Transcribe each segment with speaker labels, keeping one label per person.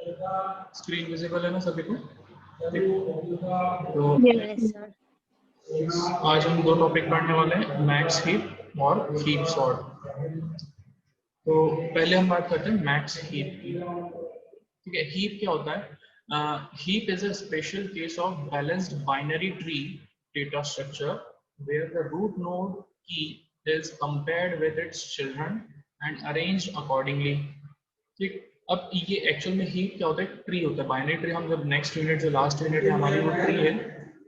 Speaker 1: Screen visible है ना सभी को? तो
Speaker 2: यस सर।
Speaker 1: आज हम दो टॉपिक पढ़ने वाले हैं, मैक्स हीप और हीप सॉर्ट। तो पहले हम बात करते हैं मैक्स हीप की। ठीक है, हीप क्या होता है? Heap is a special case of balanced binary tree data structure where the root node key is compared with its children and arranged accordingly. ठीक, अब ये एक्चुअल में हीप क्या होता है? ट्री होता है, बाइनरी ट्री। हम जब नेक्स्ट यूनिट जो लास्ट यूनिट है हमारी वो ट्री है,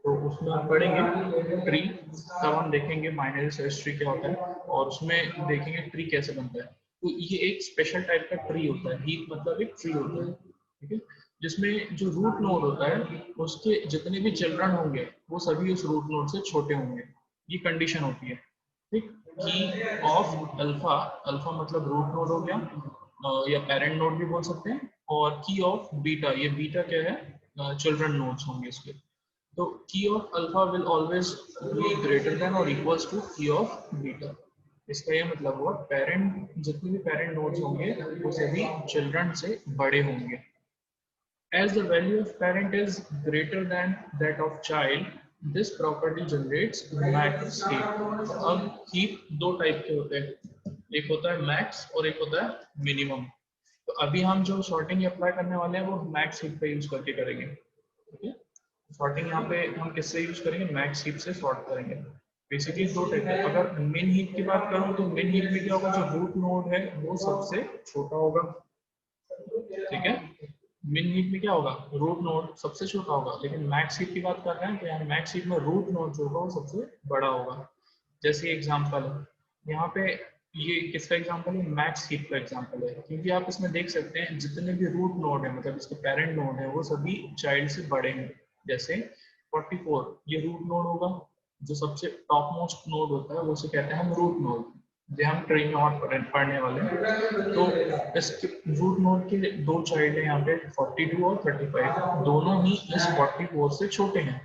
Speaker 1: तो उसमें हम पढ़ेंगे ट्री, तब हम देखेंगे बाइनरी सर्च ट्री क्या होता है और उसमें देखेंगे ट्री कैसे बनता है। तो ये एक स्पेशल टाइप का ट्री होता है, हीप मतलब एक ट्री होता है, ठीक है, जिसमें जो रूट नोड होता है उसके जितने भी चिल्ड्रन होंगे वो सभी उस रूट नोड से छोटे होंगे। ये कंडीशन होती है। ठीक, की ऑफ अल्फा, अल्फा मतलब रूट नोड हो गया, या पेरेंट नोड भी बोल सकते हैं, और की ऑफ बीटा, ये बीटा क्या है? चिल्ड्रन नोड्स होंगे इसके। तो की of alpha will always be greater than और इक्वल्स टू की ऑफ बीटा। इसका ये मतलब हुआ पेरेंट, जितने भी पेरेंट नोड्स होंगे वो सभी चिल्ड्रन से बड़े होंगे। As the value of parent is greater than that of child, this property generates max heap. अब heap दो टाइप के होते हैं, एक होता है max और एक होता है minimum। तो अभी हम जो सॉर्टिंग अप्लाई करने वाले हैं वो मैक्स हीप पे यूज करके करेंगे। ठीक है, सॉर्टिंग यहाँ पे हम किससे यूज करेंगे? मैक्स हीप से सॉर्ट करेंगे। बेसिकली दो टाइप है। अगर मिन हीप की बात करूँ तो मिन हीप में क्या होगा? जो रूट नोड है वो सबसे छोटा होगा। ठीक है, मिन हीप में क्या होगा? रूट नोड सबसे छोटा होगा। लेकिन मैक्स हीप की बात कर रहे हैं तो यहाँ मैक्स हीप में रूट नोड जो होगा वो सबसे बड़ा होगा। जैसे एग्जांपल यहाँ पे, ये किसका एग्जांपल है? मैक्स हीप का एग्जांपल है, क्योंकि आप इसमें देख सकते हैं जितने भी रूट नोड है, मतलब इसके पेरेंट नोड है, वो सभी चाइल्ड से बड़े हैं। जैसे 44 ये रूट नोड होगा, जो सबसे टॉप मोस्ट नोड होता है वो उसे कहते हैं हम रूट नोड, जो हम ट्री में और पढ़ने वाले हैं। तो इसके रूट नोड के दो चाइल्ड है यहाँ पे, 42 और 35, दोनों ही इस 44 से छोटे हैं।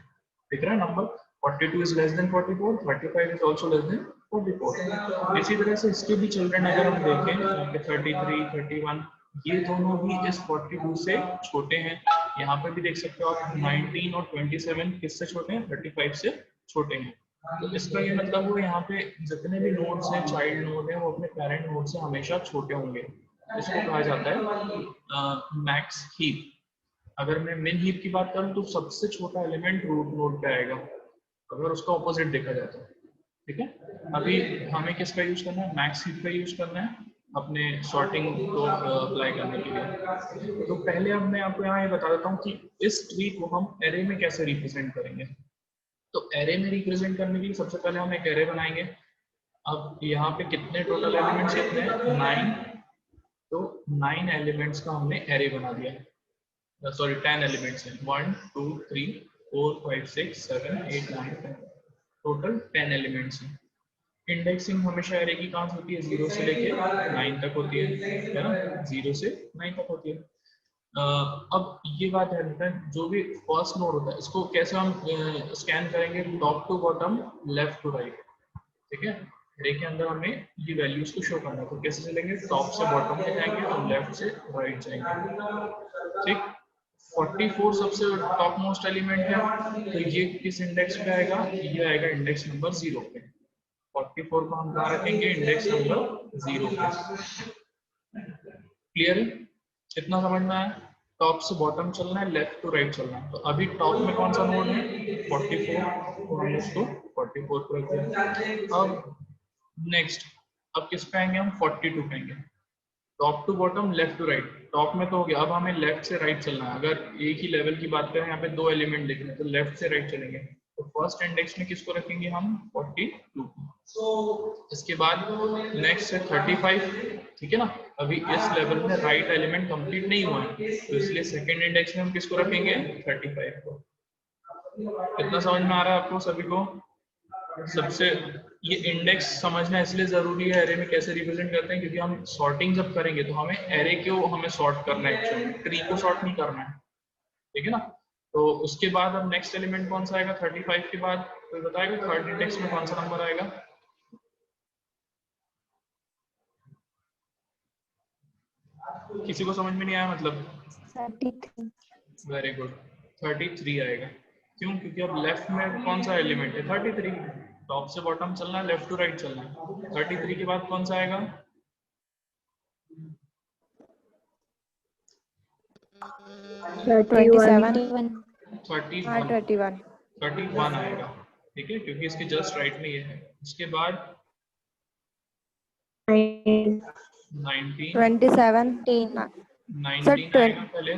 Speaker 1: दिख रहा है number? 42 is less than 44, 35 is also less than 44। इसी तरह से इसके भी चिल्ड्रन अगर हम देखें यहाँ पे 33, 31, ये दोनों भी इस 42 से छोटे हैं। यहाँ पे भी देख सकते हो आप 19 और 27 किससे छोटे हैं? 35 से छोटे हैं। तो इसका ये मतलब वो यहाँ पे जितने भी नोड्स हैं, चाइल्ड नोड है, वो अपने पेरेंट नोड से हमेशा छोटे होंगे। इसको कहा जाता है मैक्स हीप। अगर मैं मिन हीप की बात करूं तो सबसे छोटा एलिमेंट रूट नोड पे आएगा, अगर उसका ऑपोजिट देखा जाए तो। ठीक है, अभी हमें किसका यूज करना है? मैक्स हीप का यूज करना है अपने सॉर्टिंग को अप्लाई करने के लिए। तो पहले अब मैं आपको यहाँ ये बता देता हूँ कि इस ट्री को हम एरे में कैसे रिप्रेजेंट करेंगे। तो एरे में रिप्रेजेंट करने के लिए सबसे पहले हम एक एरे बनाएंगे। अब यहाँ पे कितने टोटल एलिमेंट्स कितने हैं? 9। तो 9 एलिमेंट्स का हमने एरे बना दिया। सॉरी 10 एलिमेंट्स हैं, 1 2 3 4 5 6 7 8 9 10, टोटल 10 एलिमेंट्स हैं। इंडेक्सिंग हमेशा एरे की कहाँ से होती है? 0 से लेके 9 तक होती है ना? 0 से 9 तक होती है। अब ये बात है, जो भी फर्स्ट नोड होता है इसको कैसे हम स्कैन करेंगे? Top to bottom, left to right. ठीक है, एरे के अंदर हमें ये वैल्यूज को शो करना है, तो कैसे चलेंगे? टॉप से बॉटम में जाएंगे और लेफ्ट से राइट जाएंगे। ठीक, 44 सबसे टॉप मोस्ट एलिमेंट है, तो ये किस इंडेक्स पे आएगा? ये आएगा इंडेक्स नंबर 0 पे। 44 को हम कहाँ रखेंगे? इंडेक्स नंबर 0 पे। क्लियर है? कितना समझ में आया? टॉप से बॉटम चलना है, लेफ्ट टू राइट चलना है। तो अभी टॉप में कौन सा नोड है? 44, तो हम उसको 44 पर रख दिया। अब नेक्स्ट, अब किस पे आएंगे हम? 42 पे आएंगे। Top to bottom, left to right. Top में तो हो गया, अब हमें लेफ्ट से राइट चलना है। अगर एक ही लेवल की बात करें, यहाँ पे दो एलिमेंट लिख रहे हैं, तो लेफ्ट से राइट चलेंगे। तो फर्स्ट इंडेक्स में किसको रखेंगे हम? 42। इसके बाद नेक्स्ट है 35। ठीक है ना? अभी इस लेवल में राइट एलिमेंट कंप्लीट नहीं हुआ है, तो इसलिए सेकेंड इंडेक्स में हम किसको रखेंगे? 35 को। कितना समझ में आ रहा है आपको सभी को? सबसे ये इंडेक्स समझना इसलिए जरूरी है एरे में कैसे रिप्रेजेंट करते हैं, क्योंकि हम सॉर्टिंग जब करेंगे तो हमें एरे को हमें सॉर्ट करना है, एक्चुअली ट्री को सॉर्ट नहीं करना है। ठीक है ना? तो उसके बाद अब नेक्स्ट एलिमेंट कौन सा आएगा 35 के बाद? तो बताएगा थर्ड इंडेक्स में कौन सा नंबर आएगा? किसी को समझ में नहीं आया मतलब?
Speaker 2: 33।
Speaker 1: वेरी गुड, 33 आएगा। क्यों? क्योंकि अब लेफ्ट में कौन सा एलिमेंट है? 33। टॉप से बॉटम चलना है, लेफ्ट टू राइट चलना है। 33 के बाद कौन सा आएगा?
Speaker 2: 27।
Speaker 1: 31।
Speaker 2: 31।
Speaker 1: 31 आएगा, ठीक है, क्योंकि इसके जस्ट राइट में ये है। उसके बाद 19
Speaker 2: 17।
Speaker 1: 19 आएगा पहले,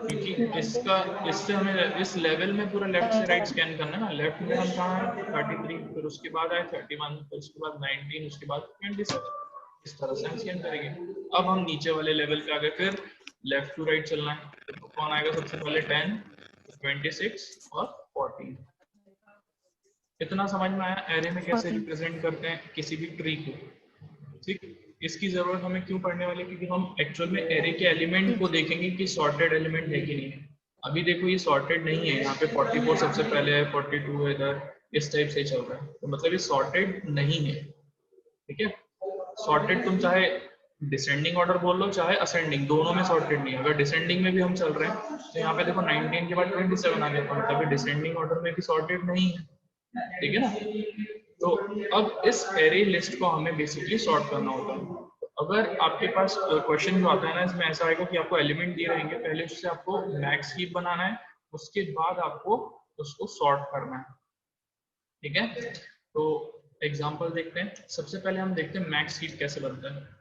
Speaker 1: क्योंकि इसका इससे हमें इस लेवल में पूरा लेफ्ट से राइट स्कैन करना है ना। लेफ्ट में हम कहाँ है? 33, फिर उसके बाद आए 31, फिर उसके बाद 19, उसके बाद 27। इस तरह से हम स्कैन करेंगे। अब हम नीचे वाले लेवल पे आ गए, फिर लेफ्ट टू राइट चलना है। तो कौन आएगा सबसे पहले? 10, 26 और 14। इतना समझ में आया एरे में कैसे रिप्रेजेंट करते हैं किसी भी ट्री को? ठीक, इसकी जरूरत हमें क्यों पड़ने वाली है? क्योंकि हम एक्चुअल में एरे के एलिमेंट को देखेंगे कि सॉर्टेड एलिमेंट है कि नहीं है। अभी देखो ये सॉर्टेड नहीं है, यहाँ पे 44 सबसे पहले है, 42 है इधर, इस टाइप से चल रहा है, तो मतलब ये सॉर्टेड नहीं है। ठीक है, सॉर्टेड तुम चाहे डिसेंडिंग ऑर्डर बोल लो चाहे असेंडिंग, दोनों में सॉर्टेड नहीं है। अगर डिसेंडिंग में भी हम चल रहे हैं तो यहाँ पे देखो 19 के बाद 27 आ गया, तो मतलब डिसेंडिंग ऑर्डर में भी सॉर्टेड नहीं है। ठीक है ना? तो अब इस एरे लिस्ट को हमें बेसिकली सॉर्ट करना होता है। अगर आपके पास क्वेश्चन जो आता है ना, इसमें ऐसा आएगा कि आपको एलिमेंट दिए रहेंगे, पहले उससे आपको मैक्स हीप बनाना है, उसके बाद आपको उसको सॉर्ट करना है। ठीक है, तो एग्जांपल देखते हैं। सबसे पहले हम देखते हैं मैक्स हीप कैसे बनता है।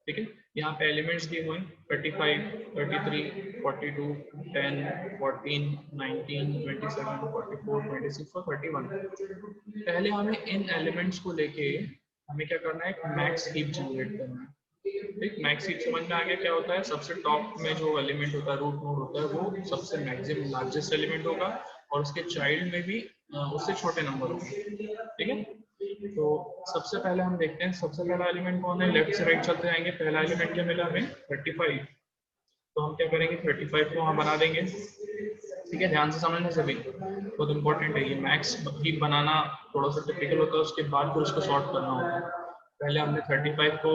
Speaker 1: ठीक है, यहाँ पे एलिमेंट्स दिए हुए हैं 35, 33, 42, 10, 14, 19, 27, 44, 26 और 31। पहले हमें इन एलिमेंट्स को लेके हमें क्या करना है? एक मैक्स हीप जनरेट करना है। ठीक, मैक्स हीप समझ में आ गया क्या होता है? सबसे टॉप में जो एलिमेंट होता है, रूट नोड होता है, वो सबसे मैक्सिमम लार्जेस्ट एलिमेंट होगा और उसके चाइल्ड में भी उससे छोटे नंबर होंगे। ठीक है, तो सबसे पहले हम देखते हैं सबसे पहला एलिमेंट कौन है। लेफ्ट से राइट चलते जाएंगे, पहला एलिमेंट क्या मिला हमें? 35। तो हम क्या करेंगे? 35 को वहां बना देंगे। ठीक है, ध्यान से समझना सभी, बहुत इंपॉर्टेंट है ये। मैक्स हीप बनाना थोड़ा सा टिपिकल होता है, उसके बाद फिर उसको सॉर्ट करना होता है। पहले हमने 35 को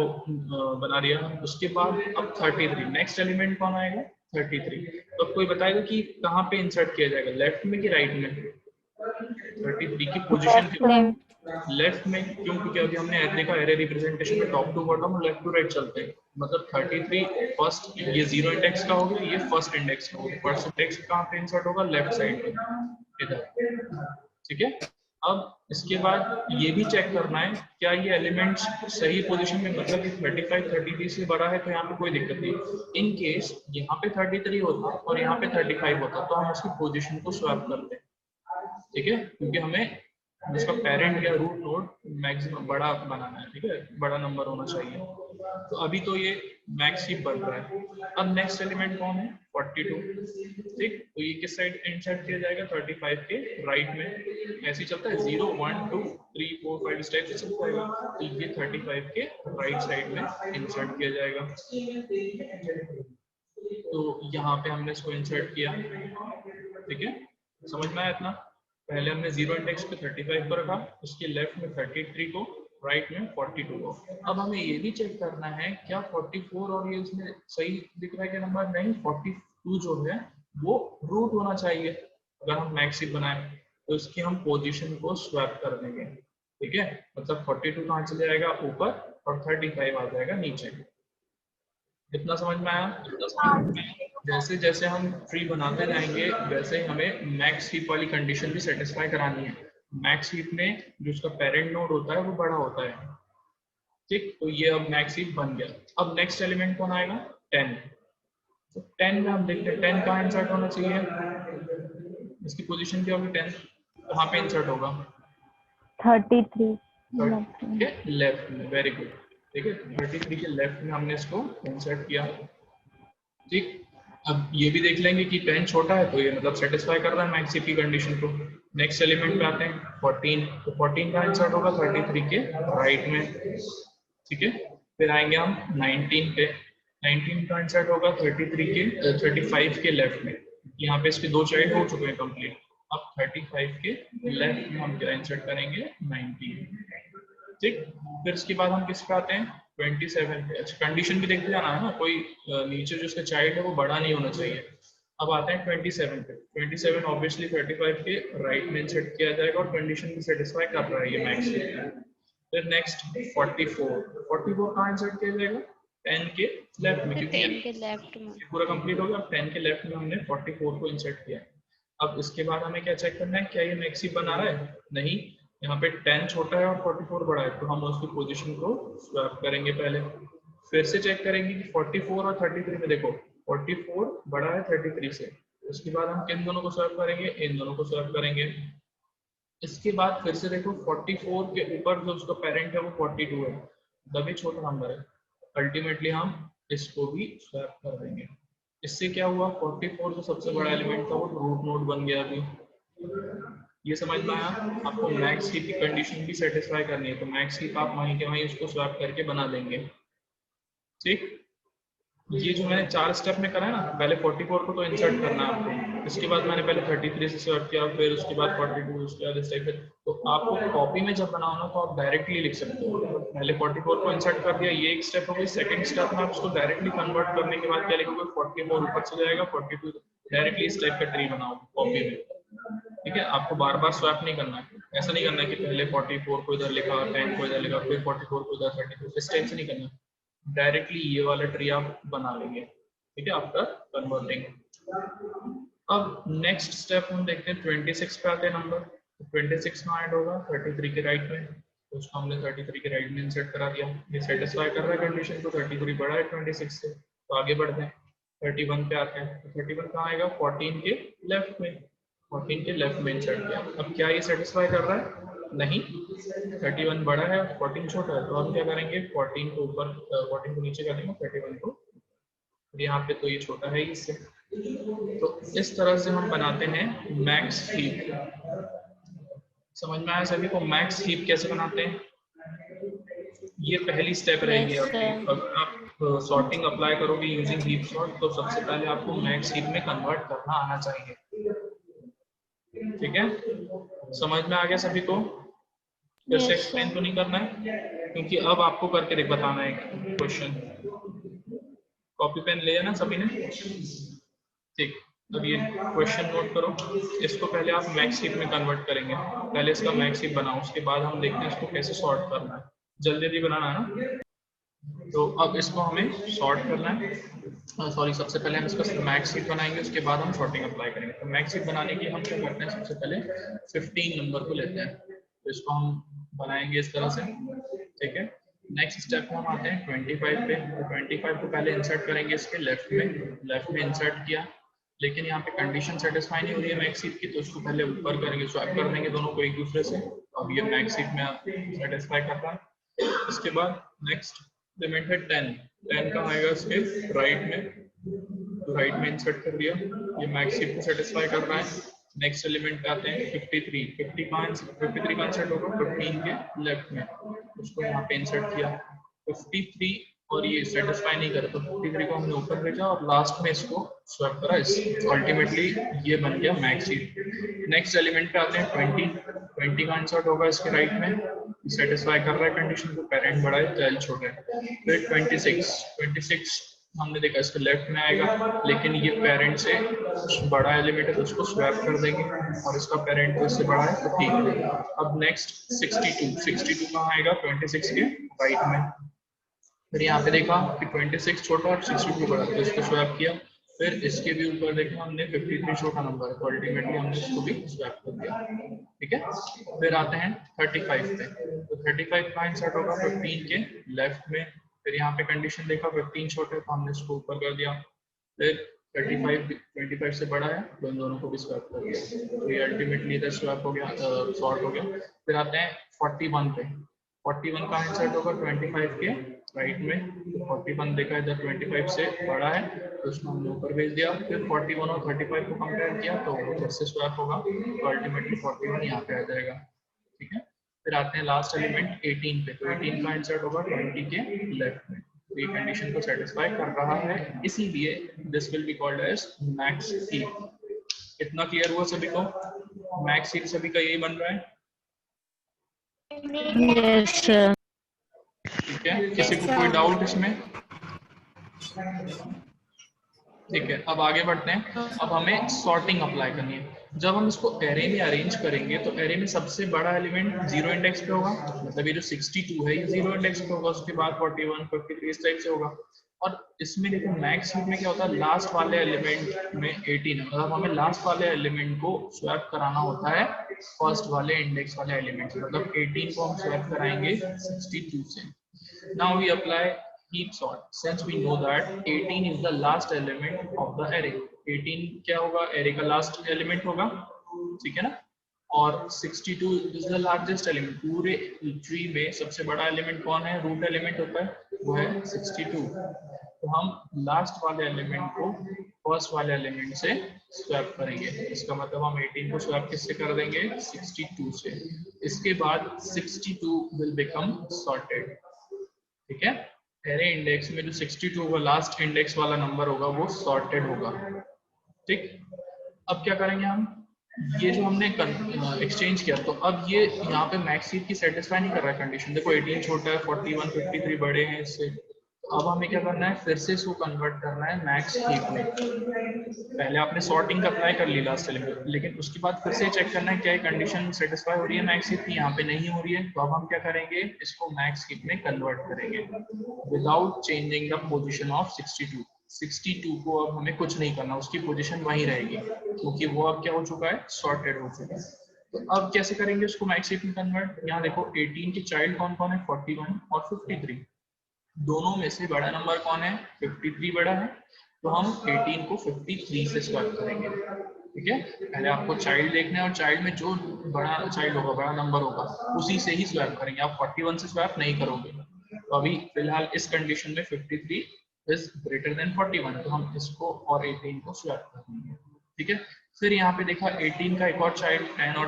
Speaker 1: बना दिया, उसके बाद अब 33। नेक्स्ट एलिमेंट कौन आएगा? 33। तो अब कोई बताएगा कि कहाँ पे इंसर्ट किया जाएगा, लेफ्ट में कि राइट में? 33 की पोजीशन लेफ्ट में। क्यों? क्योंकि अभी हमने देखा एरे रिप्रेजेंटेशन में टॉप टू बॉटम और लेफ्ट टू राइट चलते हैं। मतलब 33 फर्स्ट, ये जीरो इंडेक्स का होगा, ये फर्स्ट इंडेक्स का होगा। फर्स्ट इंडेक्स कहाँ पे इंसर्ट होगा? लेफ्ट साइड पे, इधर। ठीक है, अब इसके बाद ये भी चेक करना है क्या ये एलिमेंट्स सही पोजीशन में, मतलब कि 35 33 से बड़ा है तो यहाँ पे कोई दिक्कत नहीं। इन केस यहाँ पे 33 होता और यहाँ पे 35 होता तो हम उसकी पोजीशन को स्वैप करते हैं। ठीक है, क्योंकि हमें उसका पेरेंट या रूट नोड मैक्सिमम बड़ा बनाना है। ठीक है, बड़ा नंबर होना चाहिए। तो अभी तो ये मैक्स हीप बन रहा है। अब नेक्स्ट एलिमेंट कौन है? 42। ठीक, तो ये किस साइड इंसर्ट किया जाएगा? 35 के राइट में। ऐसे ही चलता है 0 1 2 3 4 5 इस टाइप से चलता है। तो ये 35 के राइट साइड में इंसर्ट किया जाएगा। तो यहाँ पे हमने इसको इंसर्ट किया। ठीक है, समझ में आया इतना? पहले हमने जीरो इंडेक्स पे 35 को रखा, उसके लेफ्ट में 33 को, राइट में 42 को। अब हमें ये भी चेक करना है क्या 44 और ये इसमें सही दिख रहा है कि नंबर? नहीं, 42 जो है वो रूट होना चाहिए। अगर हम मैक्स हीप बनाए तो इसकी हम पोजीशन को स्वैप कर देंगे। ठीक है, मतलब 42 कहाँ चले जाएगा? ऊपर, और 35 आ जाएगा नीचे। इतना समझ में आया? जैसे जैसे हम ट्री बनाते जाएंगे वैसे ही हमें मैक्स हीप वाली कंडीशन भी सेटिस्फाई करानी है। मैक्स हीप में जो उसका पेरेंट नोड होता है वो बड़ा होता है। ठीक, तो ये अब मैक्स हीप बन गया। अब नेक्स्ट एलिमेंट कौन आएगा? 10। तो 10 में हम देखते हैं 10 कहाँ इंसर्ट होना चाहिए? इसकी पोजीशन क्या होगी? 10 कहाँ पे इंसर्ट होगा?
Speaker 2: 33
Speaker 1: लेफ्ट में। Very good. ठीक है, 33 के लेफ्ट में हमने इसको इंसर्ट किया। ठीक, अब ये भी देख लेंगे कि 10 छोटा है तो ये मतलब सेटिस्फाई कर रहा है मैक्स हीप की कंडीशन को। नेक्स्ट एलिमेंट पे आते हैं 14। तो 14 का इंसर्ट होगा 33 के राइट में। ठीक है, फिर आएंगे हम 19 पे। 19 का इंसर्ट होगा 33 के 35 के लेफ्ट में। यहाँ पे इसके दो चाइल्ड हो चुके हैं कंप्लीट। अब 35 के लेफ्ट में हम क्या इंसर्ट करेंगे? 19। ठीक, फिर इसके बाद हम किस पे आते हैं? 27 पे। अच्छा कंडीशन भी देखते जाना है ना, कोई नीचे जो उसका चाइल्ड है वो बड़ा नहीं होना चाहिए। अब आते हैं 27 पे। 27 ऑब्वियसली 35 के राइट में सेट किया जाएगा और कंडीशन भी सेटिस्फाई कर रहा है ये मैक्स। फिर नेक्स्ट 44। 44 कहाँ इंसर्ट किया जाएगा? 10 के लेफ्ट में, क्योंकि
Speaker 2: 10 के लेफ्ट में।
Speaker 1: ये पूरा कंप्लीट हो गया। अब 10 के लेफ्ट में हमने 44 को इंसर्ट किया। अब इसके बाद हमें क्या चेक करना है, क्या ये मैक्सी बना रहा है? नहीं, यहाँ पे 10 छोटा है और 44 बड़ा है, तो हम उसकी पोजीशन को स्वैप करेंगे पहले। फिर से चेक करेंगे कि 44 और 33 में देखो 44 बड़ा है 33 से। उसके बाद हम किन दोनों को स्वैप करेंगे? इन दोनों को स्वैप करेंगे। इसके बाद फिर से देखो 44 के ऊपर जो उसका पेरेंट है वो 42 है, तभी छोटा नंबर है। अल्टीमेटली हम इसको भी स्वैप कर देंगे। इससे क्या हुआ, 44 जो सबसे बड़ा एलिमेंट था वो रूट नोड बन गया। अभी ये समझ में आया? आपको मैक्स हीप की कंडीशन भी सेटिस्फाई करनी है, तो मैक्स हीप आप वहीं के वहीं उसको स्वैप करके बना देंगे। ठीक, ये जो मैंने 4 स्टेप में करा है ना, पहले 44 को तो इंसर्ट करना है आपको, इसके बाद मैंने पहले 33 से स्वैप किया, फिर उसके बाद 42, उसके बाद इस टाइप से। तो आपको कॉपी में जब बनाना हो तो आप डायरेक्टली लिख सकते हो। पहले 44 को इंसर्ट कर दिया, ये एक स्टेप हो गई। सेकंड स्टेप में आप उसको डायरेक्टली कन्वर्ट करने के बाद क्या लिखोगे, 44 ऊपर से जाएगा, 42 डायरेक्टली इस टाइप का ट्री बनाओ कॉपी में। ठीक है, आपको बार बार स्वैप नहीं करना है। ऐसा नहीं करना है कि पहले 44 को इधर लिखा, 10 को इधर लिखा, फिर 44 को इधर, 32 इस टाइप से नहीं करना। डायरेक्टली ये वाला ट्री आप बना लेंगे। ठीक है, आफ्टर कन्वर्टिंग। अब नेक्स्ट स्टेप हम देखते हैं 26 पे आते हैं नंबर। तो 26 में ऐड होगा 33 के राइट में, तो उसको हमने 33 के राइट में इंसर्ट करा दिया। ये सेटिस्फाई कर रहा है कंडीशन को, 33 बड़ा है 26 से, तो आगे बढ़ते हैं 31 पे आते हैं। तो 31 कहाँ आएगा? 14 के लेफ्ट में, 14 के लेफ्ट में इंसर्ट किया। अब क्या ये सेटिस्फाई कर रहा है? नहीं, 31 बड़ा है 14 छोटा है, तो हम क्या करेंगे, 14 को ऊपर 14 को नीचे कर देंगे, 31 को यहाँ पे, तो ये छोटा है इससे। तो इस तरह से हम बनाते हैं मैक्स हीप। समझ में आया सभी को मैक्स हीप कैसे बनाते हैं? ये पहली स्टेप रहेगी
Speaker 2: Yes,
Speaker 1: आपकी।
Speaker 2: sir.
Speaker 1: अगर आप सॉर्टिंग अप्लाई करोगे यूजिंग हीप सॉर्ट, तो सबसे पहले आपको मैक्स हीप में कन्वर्ट करना आना चाहिए। ठीक है, समझ में आ गया सभी को? फिर से
Speaker 2: Yes,
Speaker 1: एक्सप्लेन
Speaker 2: sir.
Speaker 1: तो नहीं करना है, क्योंकि अब आपको करके देख बताना है क्वेश्चन। कॉपी पेन लिया ना सभी ने? ठीक, अब ये क्वेश्चन नोट करो। इसको पहले आप मैक्स हीप में कन्वर्ट करेंगे। पहले इसका मैक्स हीप बनाओ, उसके बाद हम देखते हैं इसको कैसे सॉर्ट करना है। जल्दी जल्दी बनाना है ना। तो अब इसको हमें सॉर्ट करना है। सॉरी, सबसे पहले हम इसका मैक्स हीप बनाएंगे, उसके बाद हम सॉर्टिंग अप्लाई करेंगे। तो मैक्स हीप बनाने के हम क्या करते हैं, सबसे पहले 15 नंबर को लेते हैं, तो इसको हम बनाएंगे इस तरह से। ठीक है, नेक्स्ट स्टेप में हम आते हैं 25 पे। तो 25 को पहले इंसर्ट करेंगे इसके लेफ्ट में इंसर्ट किया, लेकिन यहाँ पे कंडीशन सेटिस्फाई नहीं हो रही है मैक्स हीप की, तो उसको पहले ऊपर करेंगे, स्वैप कर देंगे दोनों को एक दूसरे से। अब ये मैक्स हीप में सेटिस्फाई कर रहा है। इसके बाद नेक्स्ट एलिमेंट है 10। 10 कहाँ आएगा? इसके राइट में, तो राइट में इंसर्ट कर दिया, ये मैक्स हीप को सेटिस्फाई कर रहा है। नेक्स्ट एलिमेंट पे आते हैं 53। 53 का इंसर्ट होगा 15 के लेफ्ट में, उसको यहाँ पे इंसर्ट किया। 53 और ये सेटिस्फाई नहीं करे, तो 53 को हमने ऊपर भेजा और लास्ट में इसको स्वैप करा। अल्टीमेटली ये बन गया मैक्स हीप। नेक्स्ट एलिमेंट पे आते हैं 20 का इंसर्ट होगा इसके राइट में, सेटिस्फाई कर रहा है कंडीशन को, पेरेंट बड़ा है चाइल्ड छोटा है। फिर 26 हमने देखा इसके लेफ्ट में आएगा, लेकिन ये पेरेंट से बड़ा एलिमेंट है तो उसको स्वैप कर देंगे, और इसका पेरेंट इससे बड़ा है तो ठीक है। अब नेक्स्ट 62 कहाँ आएगा? 26 के राइट में। फिर यहाँ पे देखा कि 26 छोटा और 62 बड़ा, तो इसको स्वैप किया। फिर इसके भी ऊपर देखा हमने 53 छोटा नंबर है, तो अल्टीमेटली हमने इसको भी स्वैप कर दिया। ठीक है, फिर आते हैं 35 पे। तो 35 का इंसर्ट होगा 15 के लेफ्ट में। फिर यहाँ पे कंडीशन देखा 15 छोटे, तो हमने इसको ऊपर कर दिया। फिर 25 से बड़ा है, तो इन दोनों को भी स्वैप कर दिया, तो ये अल्टीमेटली इधर स्वैप हो गया, सॉर्ट हो गया। फिर आते हैं 41 पे। 41 का इंसर्ट होगा 25 के राइट में, तो 41 देखा इधर 25 से बड़ा है, तो उसको हमने ऊपर भेज दिया। फिर 41 और 35 को कंपेयर किया, तो उधर से स्वैप होगा, तो अल्टीमेटली 41 यहाँ पे आ जाएगा। ठीक है, फिर आते हैं लास्ट एलिमेंट 18 पे। तो 18 का इंसर्ट होगा 20 के लेफ्ट में, तो ये कंडीशन को सेटिस्फाई कर रहा है, इसीलिए this will be called as max heap. इतना क्लियर हुआ सभी को? मैक्स हीप सभी का यही बन रहा है।
Speaker 2: Yes, sir.
Speaker 1: ठीक ठीक है, किसी को कोई डाउट इसमें? ठीक है, अब आगे बढ़ते हैं। अब हमें सॉर्टिंग अप्लाई करनी है। जब हम इसको एरे में अरेंज करेंगे तो एरे में सबसे बड़ा एलिमेंट जीरो इंडेक्स पे होगा, मतलब ये जो 62 है ये जीरो इंडेक्स पे होगा, उसके बाद 41 53 इस टाइप से होगा। और इसमें देखो मैक्स हीप में क्या होता है, लास्ट वाले एलिमेंट में 18 है, मतलब हमें लास्ट वाले एलिमेंट को स्वैप कराना होता है फर्स्ट वाले इंडेक्स वाले एलिमेंट से, मतलब 18 को हम स्वैप कराएंगे 62 से। Now we apply heap sort since we know that 18 is the last element of the array. 18 क्या होगा, array का last element होगा, ठीक है ना। और 62 is the largest element, पूरे ट्री में सबसे बड़ा एलिमेंट कौन है, रूट एलिमेंट होता है, वो है 62। तो हम लास्ट वाले एलिमेंट को फर्स्ट वाले एलिमेंट से स्वैप करेंगे। इसका मतलब हम 18 को स्वैप किससे कर देंगे, 62 से। इसके बाद 62 विल बिकम सॉर्टेड, ठीक है। एरे इंडेक्स में जो 62 होगा, लास्ट इंडेक्स वाला नंबर होगा, वो सॉर्टेड होगा, ठीक। अब क्या करेंगे हम, ये जो हमने एक्सचेंज किया, तो अब ये यहाँ पे मैक्स हीप की सेटिस्फाई नहीं कर रहा है कंडीशन। देखो 18 छोटा है, 41 53 बड़े हैं इससे। तो अब हमें क्या करना है, फिर से इसको कन्वर्ट करना है मैक्स हीप में। पहले आपने सॉर्टिंग अप्लाई कर ली लास्ट एलिमेंट, लेकिन उसके बाद फिर से चेक करना है क्या ये कंडीशन सेटिस्फाई हो रही है मैक्स हीप की, यहाँ पे नहीं हो रही है। तो अब हम क्या करेंगे, इसको मैक्स हीप में कन्वर्ट करेंगे without changing the position of 62। 62 को अब हमें कुछ नहीं करना, उसकी पोजीशन वहीं रहेगी, क्योंकि वो अब क्या हो चुका है, सॉर्टेड हो चुका है। तो अब कैसे करेंगे उसको मैक्स हीप में कन्वर्ट। यहाँ देखो 18 के चाइल्ड कौन कौन है, 41 और 53। दोनों में से बड़ा नंबर कौन है, 53 बड़ा है। तो हम 18 को 53 से स्वैप करेंगे, ठीक है। पहले आपको चाइल्ड देखना है और चाइल्ड में जो बड़ा चाइल्ड होगा, बड़ा नंबर होगा, उसी से ही स्वैप करेंगे। आप 41 से स्वैप नहीं करोगे। तो अभी फिलहाल इस कंडीशन में 53 इज ग्रेटर देन 41, तो हम इसको और 18 को स्वैप कर देंगे, ठीक है। फिर यहाँ पे देखा 18 का एक और चाइल्ड 10 और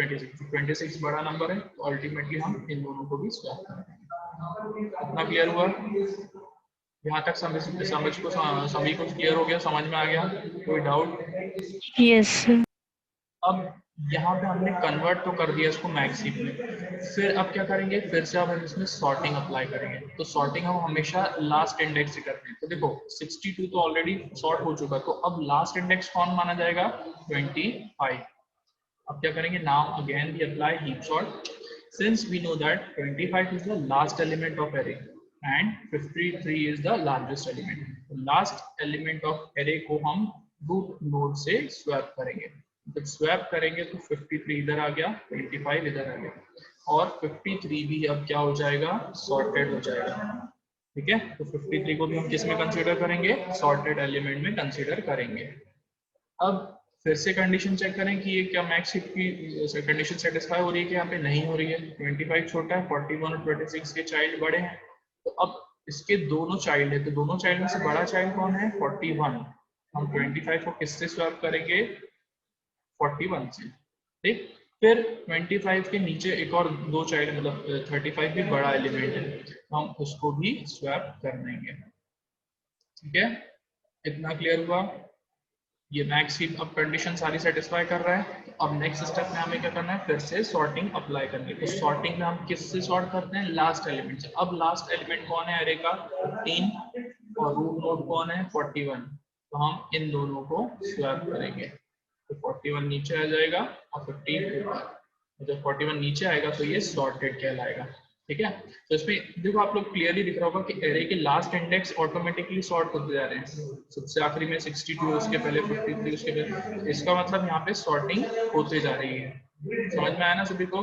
Speaker 1: 26 बड़ा नंबर है, तो अल्टीमेटली हम इन दोनों को भी स्वैप करेंगे। इतना क्लियर हुआ? यहाँ तक सभी कुछ क्लियर हो गया, समझ में आ गया, कोई डाउट?
Speaker 2: यस।
Speaker 1: अब यहाँ पे हमने कन्वर्ट तो कर दिया इसको मैक्स हीप में। फिर अब क्या करेंगे, फिर से अब हम इसमें सॉर्टिंग अप्लाई करेंगे। तो सॉर्टिंग हम हमेशा लास्ट इंडेक्स से करते हैं। तो देखो 62 तो ऑलरेडी सॉर्ट हो चुका, तो अब लास्ट इंडेक्स कौन माना जाएगा, 25। अब क्या करेंगे, now again we apply heap sort since we know that 25 is the last element of array and 53 is the largest element. तो last element of array को हम root node से swap करेंगे। जब swap करेंगे तो 53 इधर आ गया, 25 इधर आ गया, और 53 भी अब क्या हो जाएगा, sorted हो जाएगा, ठीक है। तो 53 को भी हम किस में कंसीडर करेंगे, sorted element में कंसीडर करेंगे। अब फिर से कंडीशन चेक करें कि ये क्या मैक्स हीप की कंडीशन सेटिस्फाई हो रही है कि यहाँ पे नहीं हो रही है। 25 छोटा है, 41 और 26 के चाइल्ड बड़े हैं। तो अब इसके दोनों चाइल्ड है, तो दोनों चाइल्ड में से बड़ा चाइल्ड कौन है, 41। हम 25 को किससे स्वैप करेंगे, 41 से, ठीक। फिर 25 के नीचे एक और दो चाइल्ड, मतलब 35 भी बड़ा एलिमेंट है, हम उसको भी स्वैप कर देंगे, ठीक है। इतना क्लियर हुआ? ये मैक्स हीप अब कंडीशन सारी सेटिस्फाई कर रहा है। अब नेक्स्ट स्टेप में हमें क्या करना है, फिर से सॉर्टिंग अप्लाई करनी है। तो सॉर्टिंग में हम किससे सॉर्ट करते हैं, लास्ट एलिमेंट से। अब लास्ट एलिमेंट कौन है एरे का, 15, और रूट नोड कौन है, 41। तो हम इन दोनों को स्वैप करेंगे। तो 41 नीचे आ जाएगा और 15 ऊपर। जब 41 नीचे आएगा तो ये सॉर्टेड कहलाएगा, ठीक है। तो इसमें देखो आप लोग क्लियरली दिख रहा होगा कि एरे के लास्ट इंडेक्स ऑटोमेटिकली सॉर्ट होते जा रहे हैं। सबसे आखिरी में 62, उसके पहले 53, उसके पहले, इसका मतलब यहाँ पे सॉर्टिंग होते जा रही है। समझ में आया ना सभी को?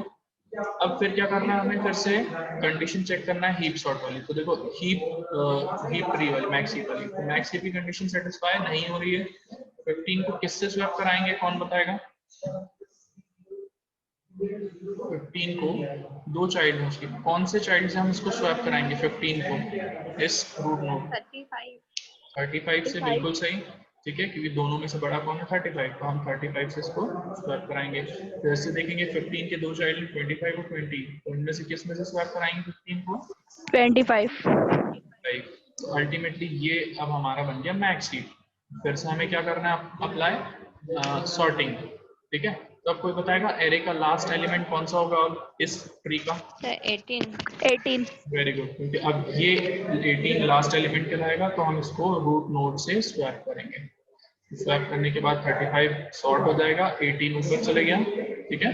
Speaker 1: अब फिर क्या करना है हमें, फिर से कंडीशन चेक करना है हीप सॉर्ट वाली। तो देखो हीप ट्री वाली, मैक्स हीप वाली, तो मैक्स हीप की कंडीशन सेटिस्फाई नहीं हो रही है। 15 को किससे स्वैप कराएंगे, कौन बताएगा? 15 को दो चाइल्ड है उसके, कौन से चाइल्ड से हम इसको स्वैप कराएंगे 15 को, इस रूट नोड 35 से, बिल्कुल सही, ठीक है, क्योंकि दोनों में से बड़ा कौन है, 35। तो हम 35 से इसको स्वैप कराएंगे। फिर से देखेंगे 15 के दो चाइल्ड 25 और 20, तो इनमें से किस में से स्वैप कराएंगे 15 को,
Speaker 2: 25।
Speaker 1: तो अल्टीमेटली ये अब हमारा बन गया मैक्स हीप। फिर से हमें क्या करना है, अप्लाई सॉर्टिंग, ठीक है। तो अब कोई बताएगा एरे का लास्ट एलिमेंट कौन सा होगा इस ट्री का?
Speaker 2: 18
Speaker 1: वेरी गुड, क्योंकि अब ये 18 लास्ट एलिमेंट कहलाएगा, तो हम इसको रूट नोड से स्वैप करेंगे। स्वैप करने के बाद 35 सॉर्ट हो जाएगा, 18 ऊपर चले गया। ठीक है,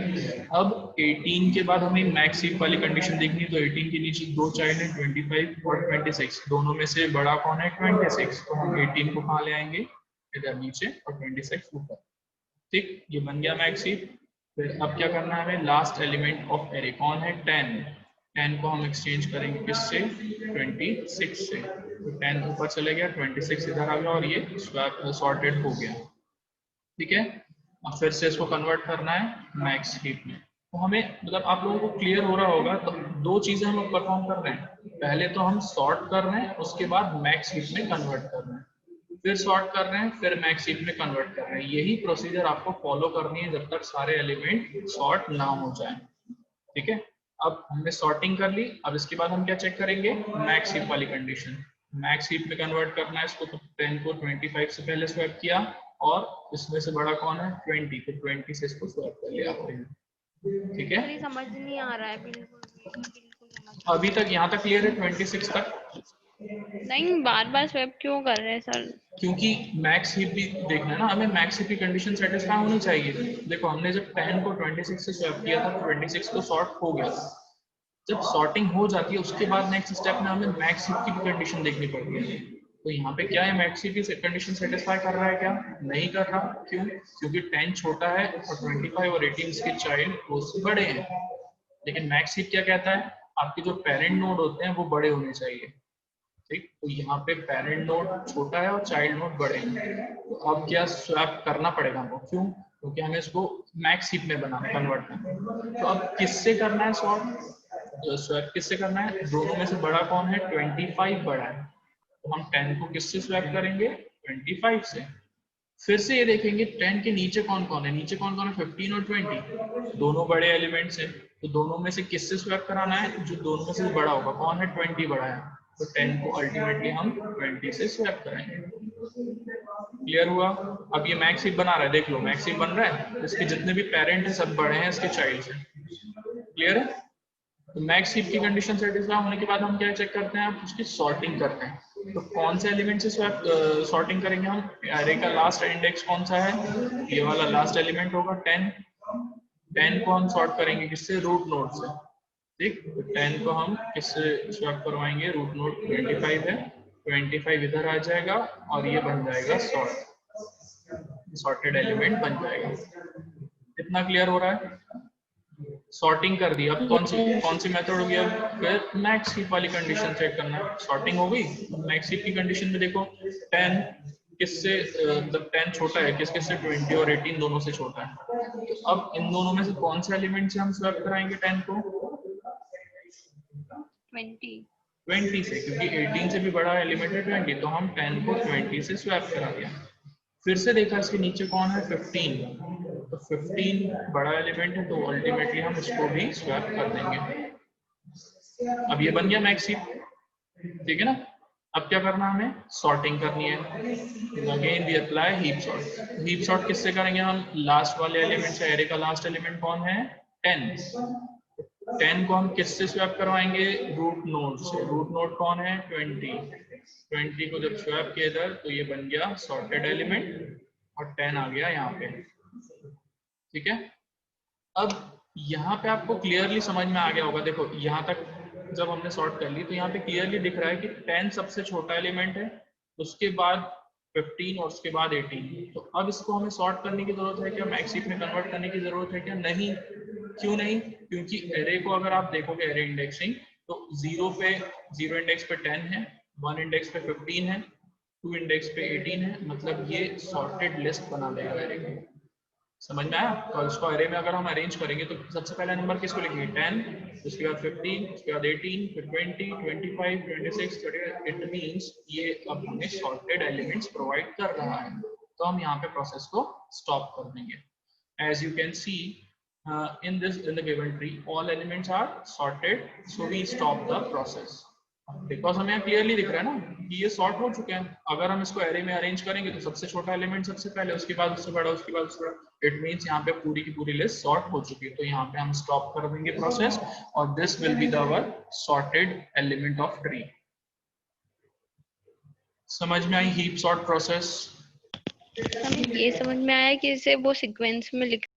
Speaker 1: अब 18 के बाद हमें मैक्स हीप वाली कंडीशन देखनी है, तो 18 के नीचे दो चाइल्ड हैं 25 और 26, दोनों में से बड़ा कौन है 26, तो हम 18 को कहाँ ले आएंगे, इधर नीचे और 26 ऊपर। ठीक, ये बन गया मैक्स हीप। फिर अब क्या करना है हमें, लास्ट एलिमेंट ऑफ एरे कौन है 10, 10 को हम एक्सचेंज करेंगे किससे 26 से, तो 10 ऊपर चले गया, 26 इधर आ गया और ये स्वैप सॉर्टेड हो गया। ठीक है, अब फिर से इसको कन्वर्ट करना है मैक्स हीप में। तो हमें मतलब आप लोगों को क्लियर हो रहा होगा, तो दो चीजें हम लोग परफॉर्म कर रहे हैं, पहले तो हम सॉर्ट कर रहे हैं, उसके बाद मैक्स हीप में कन्वर्ट कर रहे हैं, फिर सॉर्ट कर रहे हैं, फिर मैक्स हीप में कन्वर्ट कर रहे हैं। यही प्रोसीजर आपको फॉलो करनी है जब तक सारे एलिमेंट सॉर्ट ना हो जाए। ठीक है, अब हमने सॉर्टिंग कर ली, अब इसके बाद हम क्या चेक करेंगे, मैक्स हीप वाली कंडीशन। मैक्स हीप में कन्वर्ट करना है इसको, तो 10 को 25 से पहले स्वैप किया, और इसमें से बड़ा कौन है 20, तो 20 से इसको स्वैप कर लिया आपने। ठीक है,
Speaker 3: समझ नहीं आ रहा है बिल्कुल समझ
Speaker 1: अभी तक यहाँ तक क्लियर है 26 तक?
Speaker 3: नहीं, बार बार स्वैप क्यों कर रहे हैं सर?
Speaker 1: क्योंकि मैक्स हीप भी देखना है ना हमें, मैक्स हीप की कंडीशन सेटिस्फाई होनी चाहिए। देखो हमने जब 10 को 26 से स्वैप किया था, तो 26 को सॉर्ट हो गया। जब सॉर्टिंग हो जाती है उसके बाद नेक्स्ट स्टेप में हमें मैक्स हीप की भी कंडीशन देखनी पड़ती है। तो यहाँ पे क्या है, मैक्स हीप की कंडीशन सेटिस्फाई कर रहा है क्या, नहीं कर रहा। क्यों? क्योंकि 10 छोटा है और 25 और 18 इसके चाइल्ड उससे बड़े हैं। लेकिन मैक्स हीप क्या कहता है, आपके जो पेरेंट नोड होते हैं वो बड़े होने चाहिए। ठीक, तो यहाँ पे पेरेंट नोड छोटा है और चाइल्ड नोड बड़े हैं, तो अब क्या स्वैप करना पड़ेगा हमको। क्यों? क्योंकि हमें इसको मैक्स हीप में बनाना, कन्वर्ट करना है। तो अब किससे करना है सॉर्ट, स्वैप किससे करना है, दोनों में से बड़ा कौन है 25 बड़ा है, तो हम 10 को किससे स्वैप करेंगे 25 से। फिर से ये देखेंगे 10 के नीचे कौन कौन है, नीचे कौन कौन है 15 और 20, दोनों बड़े एलिमेंट्स हैं, तो दोनों में से किससे स्वैप कराना है, जो दोनों में से बड़ा होगा, कौन है 20 बड़ा है, तो 10 को अल्टीमेटली हम 20 से स्वैप कराएंगे। क्लियर हुआ? अब ये मैक्स हीप बना रहा है, देख लो मैक्स हीप बन रहा है, इसके जितने भी पेरेंट हैं सब बड़े हैं इसके चाइल्ड से। क्लियर है? तो मैक्स हीप की कंडीशन सेटिस्फाई होने के बाद हम क्या चेक करते हैं, आप उसकी सॉर्टिंग करते हैं। तो कौन से एलिमेंट से स्वैप सॉर्टिंग करेंगे हम, एरे का लास्ट इंडेक्स कौन सा है, ये वाला लास्ट एलिमेंट होगा 10, 10 को हम सॉर्ट करेंगे किससे, रूट नोड से। ठीक, तो 10 को हम किससे स्वैप करवाएंगे, रूट नोड 25 है, 25 इधर आ जाएगा और ये बन जाएगा सॉर्टेड एलिमेंट बन जाएगा। इतना क्लियर हो रहा है? सॉर्टिंग कर दी, अब कौन सी मेथड हो गया, फिर मैक्स हीप वाली कंडीशन चेक करना है। सॉर्टिंग हो गई, मैक्स हीप की कंडीशन में देखो 10 किससे, मतलब 10 छोटा है किस किससे, 20 और 18 दोनों से छोटा है। तो अब इन दोनों में से कौन से एलिमेंट से हम स्वैप कराएंगे 10 को, 20 से, क्योंकि 18 से भी बड़ा एलिमेंट है 20, तो हम 10 को 20 से स्वैप करा दिया। फिर से देखा इसके नीचे कौन है 15, तो 15 बड़ा एलिमेंट है, तो अल्टीमेटली हम इसको भी स्वैप कर देंगे। अब ये बन गया मैक्स हीप। ठीक है ना, अब क्या करना है, हमें सॉर्टिंग करनी है। Again we apply heap sort. Heap sort किससे करेंगे हम, लास्ट वाले एलिमेंट से, एरे का लास्ट एलिमेंट कौन है 10, 10 को हम किससे स्वैप करवाएंगे, रूट नोड से। रूट नोड कौन है 20 को जब स्वैप किया इधर, तो ये बन गया सॉर्टेड एलिमेंट और 10 आ गया यहाँ पे। ठीक है, अब यहाँ पे आपको क्लियरली समझ में आ गया होगा। देखो यहाँ तक जब हमने सॉर्ट कर ली, तो यहाँ पे क्लियरली दिख रहा है कि 10 सबसे छोटा एलिमेंट है, उसके बाद 15 और उसके बाद 18। तो अब इसको हमें सॉर्ट करने की जरूरत है क्या, मैक्स हीप में कन्वर्ट करने की जरूरत है क्या, नहीं। क्यों नहीं? क्योंकि एरे को अगर आप देखोगे एरे इंडेक्सिंग, तो 0 इंडेक्स पे 10 है, 1 इंडेक्स पे 15 है, 2 इंडेक्स पे 18 है, मतलब ये सॉर्टेड लिस्ट बना देगा एरे की। समझ में आया? तो इसको एरे में अगर हम अरेंज करेंगे, तो सबसे पहला नंबर किसको लिखेंगे 10, उसके बाद 15, उसके बाद 18, फिर 20, 25, 26, 30। इट मींस ये अब हमें सॉर्टेड एलिमेंट्स प्रोवाइड कर रहा है, तो हम यहाँ पे प्रोसेस को स्टॉप कर देंगे। As you can see in the given tree, all elements are sorted, so we stop the process. Because हमें क्लियरली दिख रहा है ना, कि ये सॉर्ट हो चुके हैं। अगर हम इसको एरे में अरेंज करेंगे तो सबसे छोटा एलिमेंट सबसे पहले, उसके बाद उससे बड़ा, उसके बाद उससे बड़ा। इट मींस यहाँ पे पूरी की पूरी लिस्ट सॉर्ट हो चुकी है। तो यहाँ पे हम स्टॉप कर देंगे प्रोसेस और this will be the our sorted element of tree. समझ में आई हीप सॉर्ट प्रोसेस?
Speaker 3: हमें ये समझ में आया कि इसे वो सीक्वेंस में लिख